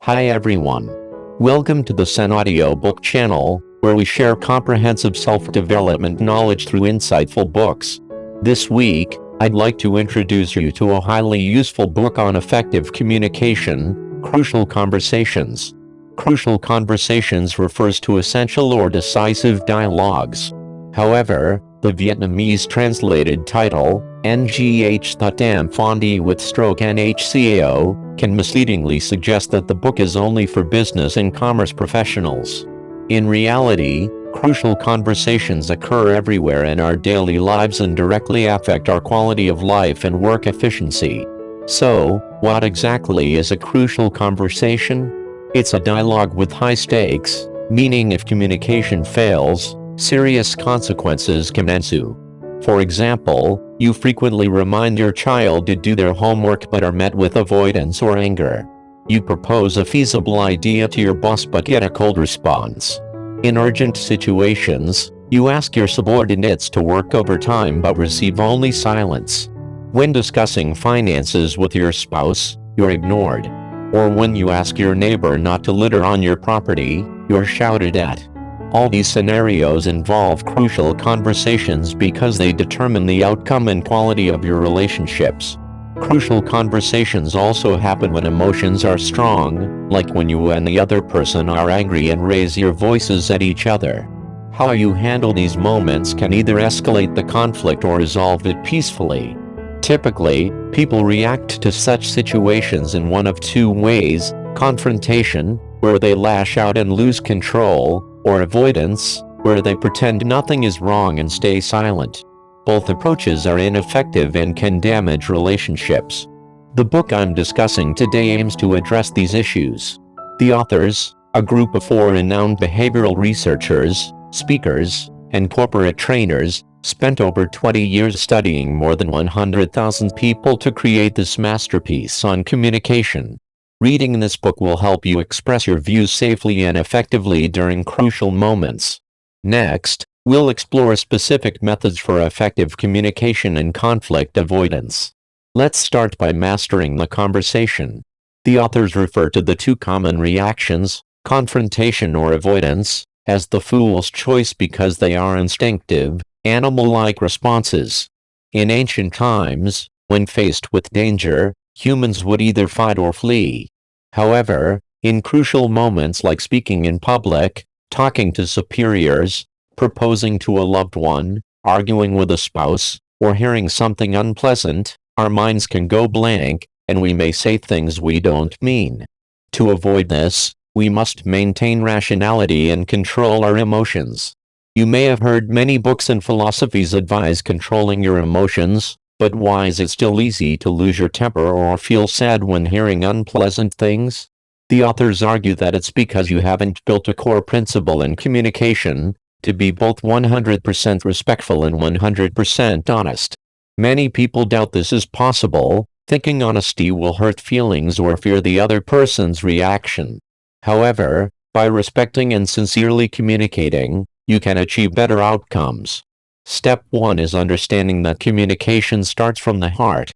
Hi everyone. Welcome to the audiobook channel, where we share comprehensive self-development knowledge through insightful books. This week, I'd like to introduce you to a highly useful book on effective communication, Crucial Conversations. Crucial Conversations refers to essential or decisive dialogues. However, the Vietnamese translated title, Ngh That Dam Fondi with stroke NHCAO, can misleadingly suggest that the book is only for business and commerce professionals. In reality, crucial conversations occur everywhere in our daily lives and directly affect our quality of life and work efficiency. So, what exactly is a crucial conversation? It's a dialogue with high stakes, meaning if communication fails, serious consequences can ensue. For example, you frequently remind your child to do their homework but are met with avoidance or anger. You propose a feasible idea to your boss but get a cold response. In urgent situations, you ask your subordinates to work overtime but receive only silence. When discussing finances with your spouse, you're ignored. Or when you ask your neighbor not to litter on your property, you're shouted at. All these scenarios involve crucial conversations because they determine the outcome and quality of your relationships. Crucial conversations also happen when emotions are strong, like when you and the other person are angry and raise your voices at each other. How you handle these moments can either escalate the conflict or resolve it peacefully. Typically, people react to such situations in one of two ways: confrontation, where they lash out and lose control, or avoidance, where they pretend nothing is wrong and stay silent. Both approaches are ineffective and can damage relationships. The book I'm discussing today aims to address these issues. The authors, a group of 4 renowned behavioral researchers, speakers, and corporate trainers, spent over 20 years studying more than 100,000 people to create this masterpiece on communication. Reading this book will help you express your views safely and effectively during crucial moments. Next, we'll explore specific methods for effective communication and conflict avoidance. Let's start by mastering the conversation. The authors refer to the 2 common reactions, confrontation or avoidance, as the fool's choice because they are instinctive, animal-like responses. In ancient times, when faced with danger, humans would either fight or flee. However, in crucial moments like speaking in public, talking to superiors, proposing to a loved one, arguing with a spouse, or hearing something unpleasant, our minds can go blank, and we may say things we don't mean. To avoid this, we must maintain rationality and control our emotions. You may have heard many books and philosophies advise controlling your emotions, but why is it still easy to lose your temper or feel sad when hearing unpleasant things? The authors argue that it's because you haven't built a core principle in communication, to be both 100% respectful and 100% honest. Many people doubt this is possible, thinking honesty will hurt feelings or fear the other person's reaction. However, by respecting and sincerely communicating, you can achieve better outcomes. Step 1 is understanding that communication starts from the heart.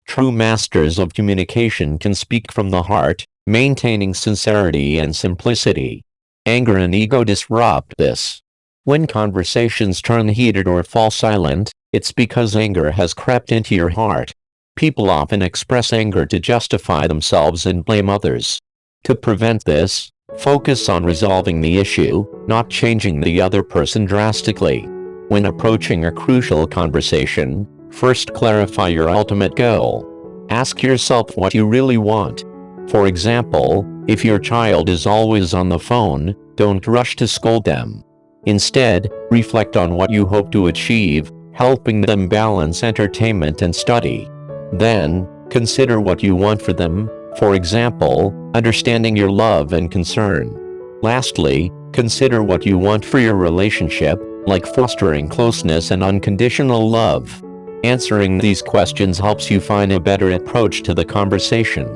True masters of communication can speak from the heart, maintaining sincerity and simplicity. Anger and ego disrupt this. When conversations turn heated or fall silent, it's because anger has crept into your heart. People often express anger to justify themselves and blame others. To prevent this, focus on resolving the issue, not changing the other person drastically. When approaching a crucial conversation, first clarify your ultimate goal. Ask yourself what you really want. For example, if your child is always on the phone, don't rush to scold them. Instead, reflect on what you hope to achieve, helping them balance entertainment and study. Then, consider what you want for them, for example, understanding your love and concern. Lastly, consider what you want for your relationship, like fostering closeness and unconditional love. Answering these questions helps you find a better approach to the conversation.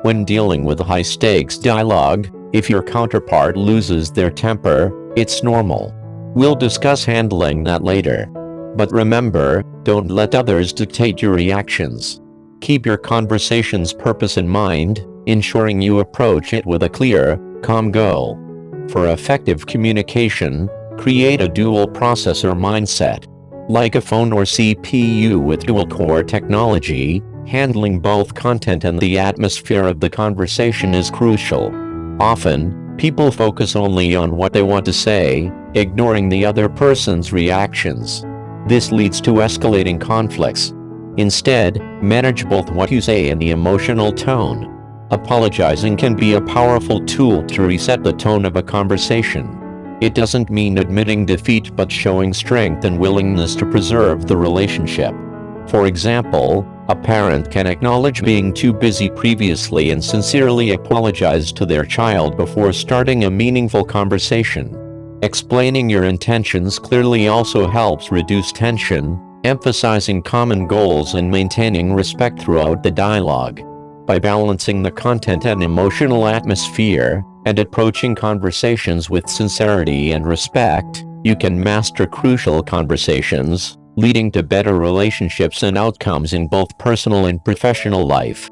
When dealing with high-stakes dialogue, if your counterpart loses their temper, it's normal. We'll discuss handling that later. But remember, don't let others dictate your reactions. Keep your conversation's purpose in mind, ensuring you approach it with a clear, calm goal. For effective communication, create a dual processor mindset. Like a phone or CPU with dual-core technology, handling both content and the atmosphere of the conversation is crucial. Often, people focus only on what they want to say, ignoring the other person's reactions. This leads to escalating conflicts. Instead, manage both what you say and the emotional tone. Apologizing can be a powerful tool to reset the tone of a conversation. It doesn't mean admitting defeat but showing strength and willingness to preserve the relationship. For example, a parent can acknowledge being too busy previously and sincerely apologize to their child before starting a meaningful conversation. Explaining your intentions clearly also helps reduce tension, emphasizing common goals and maintaining respect throughout the dialogue. By balancing the content and emotional atmosphere, and approaching conversations with sincerity and respect, you can master crucial conversations, leading to better relationships and outcomes in both personal and professional life.